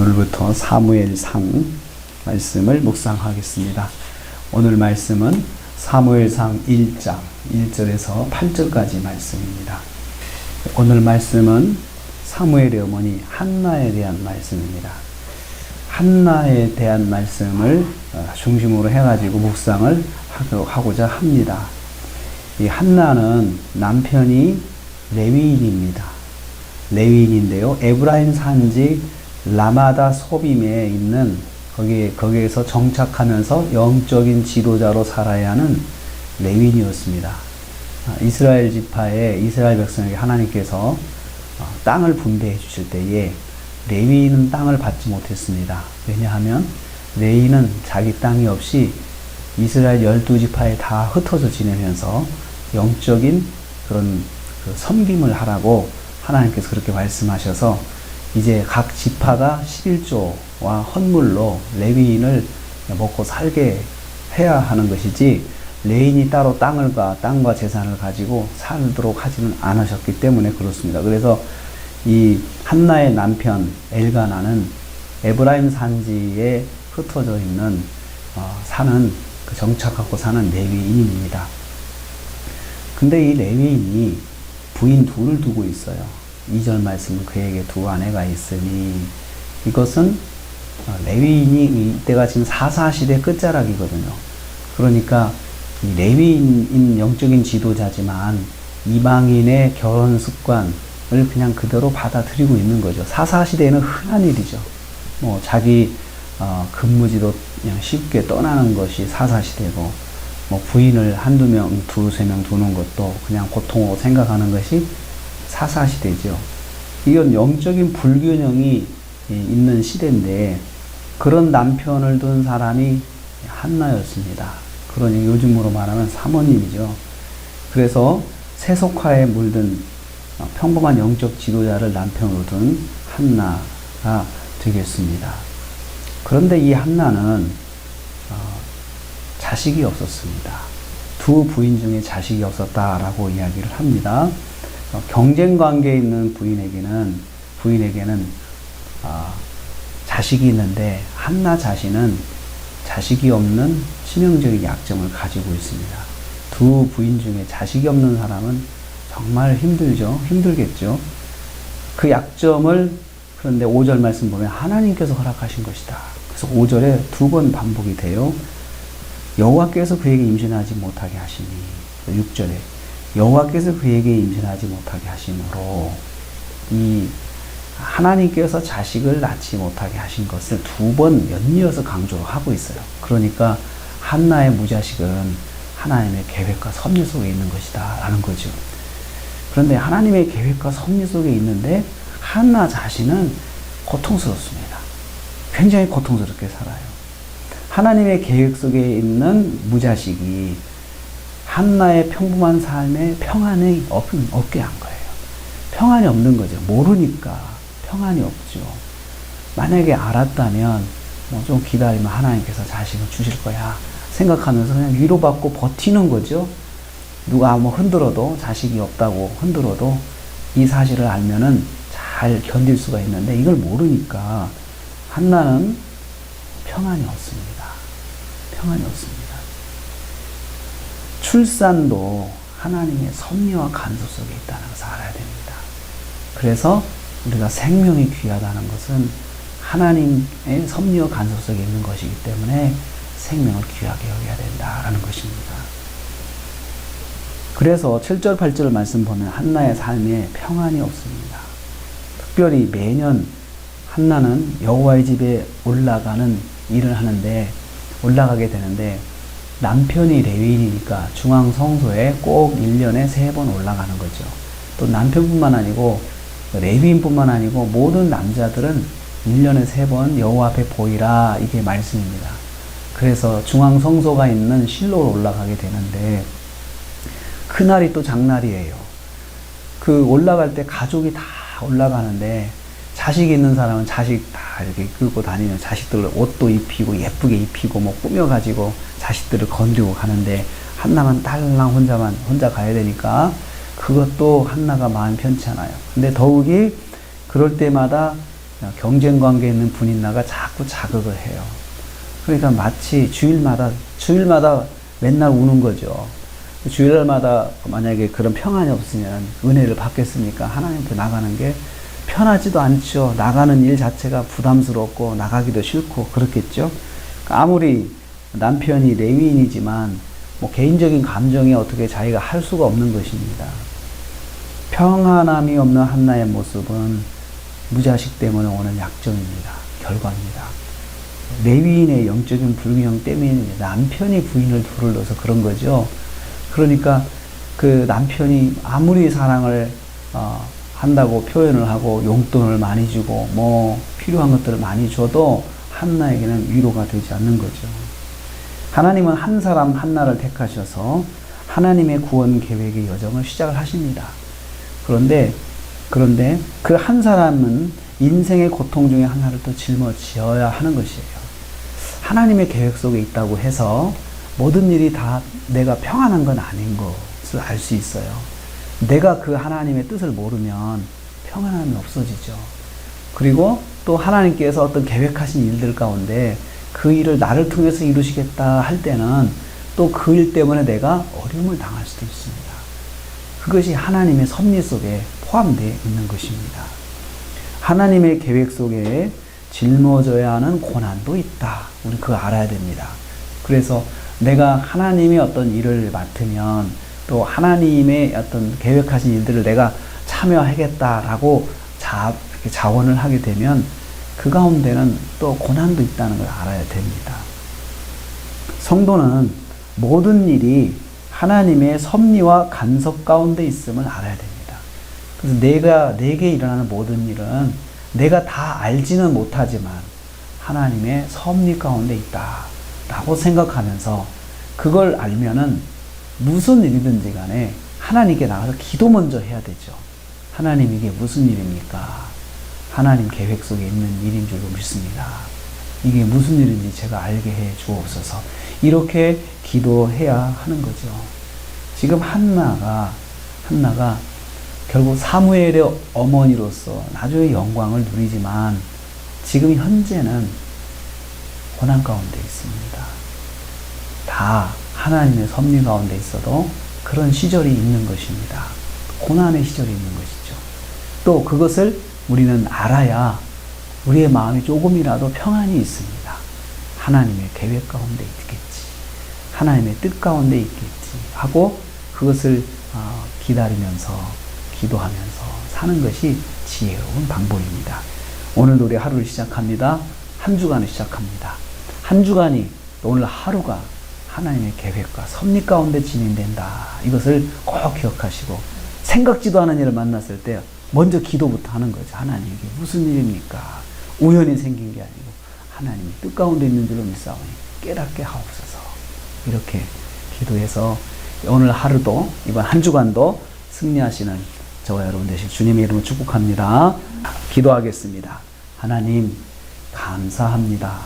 오늘부터 사무엘상 말씀을 묵상하겠습니다. 오늘 말씀은 사무엘상 1장 1절에서 8절까지 말씀입니다. 오늘 말씀은 사무엘의 어머니 한나에 대한 말씀입니다. 한나에 대한 말씀을 중심으로 해가지고 묵상을 하고자 합니다. 이 한나는 남편이 레위인입니다. 레위인인데요. 에브라임 산지 라마다 소빔에 있는 거기에서 정착하면서 영적인 지도자로 살아야 하는 레위인이었습니다. 이스라엘 지파의 이스라엘 백성에게 하나님께서 땅을 분배해 주실 때에 레위인은 땅을 받지 못했습니다. 왜냐하면 레위인은 자기 땅이 없이 이스라엘 12지파에 다 흩어져 지내면서 영적인 그런 섬김을 하라고 하나님께서 그렇게 말씀하셔서 이제 각 지파가 11조와 헌물로 레위인을 먹고 살게 해야 하는 것이지, 레위인이 따로 땅과 재산을 가지고 살도록 하지는 않으셨기 때문에 그렇습니다. 그래서 이 한나의 남편 엘가나는 에브라임 산지에 흩어져 있는 정착하고 사는 레위인입니다. 근데 이 레위인이 부인 둘을 두고 있어요. 2절 말씀은 그에게 두 아내가 있으니, 이것은 레위인이 이때가 지금 사사시대 끝자락이거든요. 그러니까 이 레위인인 영적인 지도자지만 이방인의 결혼 습관을 그냥 그대로 받아들이고 있는 거죠. 사사시대에는 흔한 일이죠. 자기 근무지도 그냥 쉽게 떠나는 것이 사사시대고, 부인을 한두 명, 두세 명 두는 것도 그냥 고통으로 생각하는 것이 사사시대죠. 이건 영적인 불균형이 있는 시대인데, 그런 남편을 둔 사람이 한나였습니다. 그러니 요즘으로 말하면 사모님이죠. 그래서 세속화에 물든 평범한 영적 지도자를 남편으로 둔 한나가 되겠습니다. 그런데 이 한나는 자식이 없었습니다. 두 부인 중에 자식이 없었다라고 이야기를 합니다. 경쟁 관계에 있는 부인에게는 자식이 있는데, 한나 자신은 자식이 없는 치명적인 약점을 가지고 있습니다. 두 부인 중에 자식이 없는 사람은 정말 힘들겠죠. 그 약점을, 그런데 5절 말씀 보면 하나님께서 허락하신 것이다. 그래서 5절에 두 번 반복이 돼요. 여호와께서 그에게 임신하지 못하게 하시니, 6절에 여호와께서 그에게 임신하지 못하게 하심으로, 이 하나님께서 자식을 낳지 못하게 하신 것을 두 번 연이어서 강조를 하고 있어요. 그러니까 한나의 무자식은 하나님의 계획과 섭리 속에 있는 것이다 라는 거죠. 그런데 하나님의 계획과 섭리 속에 있는데 한나 자신은 고통스럽습니다. 굉장히 고통스럽게 살아요. 하나님의 계획 속에 있는 무자식이 한나의 평범한 삶에 평안이 없게 한 거예요. 평안이 없는 거죠. 모르니까 평안이 없죠. 만약에 알았다면 좀 기다리면 하나님께서 자식을 주실 거야 생각하면서 그냥 위로받고 버티는 거죠. 누가 흔들어도, 자식이 없다고 흔들어도 이 사실을 알면은 잘 견딜 수가 있는데, 이걸 모르니까 한나는 평안이 없습니다. 평안이 없습니다. 출산도 하나님의 섭리와 간섭 속에 있다는 것을 알아야 됩니다. 그래서 우리가 생명이 귀하다는 것은 하나님의 섭리와 간섭 속에 있는 것이기 때문에 생명을 귀하게 여겨야 된다라는 것입니다. 그래서 7절 8절 말씀 보면 한나의 삶에 평안이 없습니다. 특별히 매년 한나는 여호와의 집에 올라가게 되는데 남편이 레위인이니까 중앙 성소에 꼭 1년에 3번 올라가는 거죠. 또 남편뿐만 아니고 레위인뿐만 아니고 모든 남자들은 1년에 3번 여호와 앞에 보이라, 이게 말씀입니다. 그래서 중앙 성소가 있는 실로로 올라가게 되는데, 그날이 또 장날이에요. 올라갈 때 가족이 다 올라가는데, 자식이 있는 사람은 자식 다 이렇게 끌고 다니면 자식들 옷도 입히고 예쁘게 입히고 꾸며가지고 자식들을 건드리고 가는데, 한나만 딸랑 혼자 가야 되니까 그것도 한나가 마음 편치 않아요. 근데 더욱이 그럴 때마다 경쟁 관계에 있는 분인나가 자꾸 자극을 해요. 그러니까 마치 주일마다 맨날 우는 거죠. 주일날마다 만약에 그런 평안이 없으면 은혜를 받겠습니까? 하나님 앞에 나가는 게 편하지도 않죠. 나가는 일 자체가 부담스럽고 나가기도 싫고 그렇겠죠. 아무리 남편이 레위인이지만 뭐 개인적인 감정이 어떻게 자기가 할 수가 없는 것입니다. 평안함이 없는 한나의 모습은 무자식 때문에 오는 약점입니다. 결과입니다. 레위인의 영적인 불균형 때문에 남편이 부인을 둘을 넣어서 그런 거죠. 그러니까 그 남편이 아무리 사랑을 한다고 표현을 하고 용돈을 많이 주고 뭐 필요한 것들을 많이 줘도 한나에게는 위로가 되지 않는 거죠. 하나님은 한 사람 한나를 택하셔서 하나님의 구원 계획의 여정을 시작을 하십니다. 그런데 그 한 사람은 인생의 고통 중에 하나를 또 짊어져야 하는 것이에요. 하나님의 계획 속에 있다고 해서 모든 일이 다 내가 평안한 건 아닌 것을 알 수 있어요. 내가 그 하나님의 뜻을 모르면 평안함이 없어지죠. 그리고 또 하나님께서 어떤 계획하신 일들 가운데 그 일을 나를 통해서 이루시겠다 할 때는 또 그 일 때문에 내가 어려움을 당할 수도 있습니다. 그것이 하나님의 섭리 속에 포함되어 있는 것입니다. 하나님의 계획 속에 짊어져야 하는 고난도 있다. 우리 그거 알아야 됩니다. 그래서 내가 하나님의 어떤 일을 맡으면 또 하나님의 어떤 계획하신 일들을 내가 참여하겠다라고 자원을 하게 되면 그 가운데는 또 고난도 있다는 걸 알아야 됩니다. 성도는 모든 일이 하나님의 섭리와 간섭 가운데 있음을 알아야 됩니다. 그래서 내게 일어나는 모든 일은 내가 다 알지는 못하지만 하나님의 섭리 가운데 있다라고 생각하면서 그걸 알면은 무슨 일이든지 간에 하나님께 나가서 기도 먼저 해야 되죠. 하나님 이게 무슨 일입니까? 하나님 계획 속에 있는 일인 줄로 믿습니다. 이게 무슨 일인지 제가 알게 해 주옵소서. 이렇게 기도해야 하는 거죠. 지금 한나가 결국 사무엘의 어머니로서 나중에 영광을 누리지만 지금 현재는 고난 가운데 있습니다. 다 하나님의 섭리 가운데 있어도 그런 시절이 있는 것입니다. 고난의 시절이 있는 것이죠. 또 그것을 우리는 알아야 우리의 마음이 조금이라도 평안이 있습니다. 하나님의 계획 가운데 있겠지. 하나님의 뜻 가운데 있겠지. 하고 그것을 기다리면서 기도하면서 사는 것이 지혜로운 방법입니다. 오늘도 우리 하루를 시작합니다. 한 주간을 시작합니다. 한 주간이 오늘 하루가 하나님의 계획과 섭리 가운데 진행된다. 이것을 꼭 기억하시고 생각지도 않은 일을 만났을 때 먼저 기도부터 하는 거죠. 하나님 이게 무슨 일입니까? 우연히 생긴 게 아니고 하나님이 뜻 가운데 있는 줄로 믿사오니 깨닫게 하옵소서. 이렇게 기도해서 오늘 하루도 이번 한 주간도 승리하시는 저와 여러분 되실 주님의 이름으로 축복합니다. 기도하겠습니다. 하나님 감사합니다.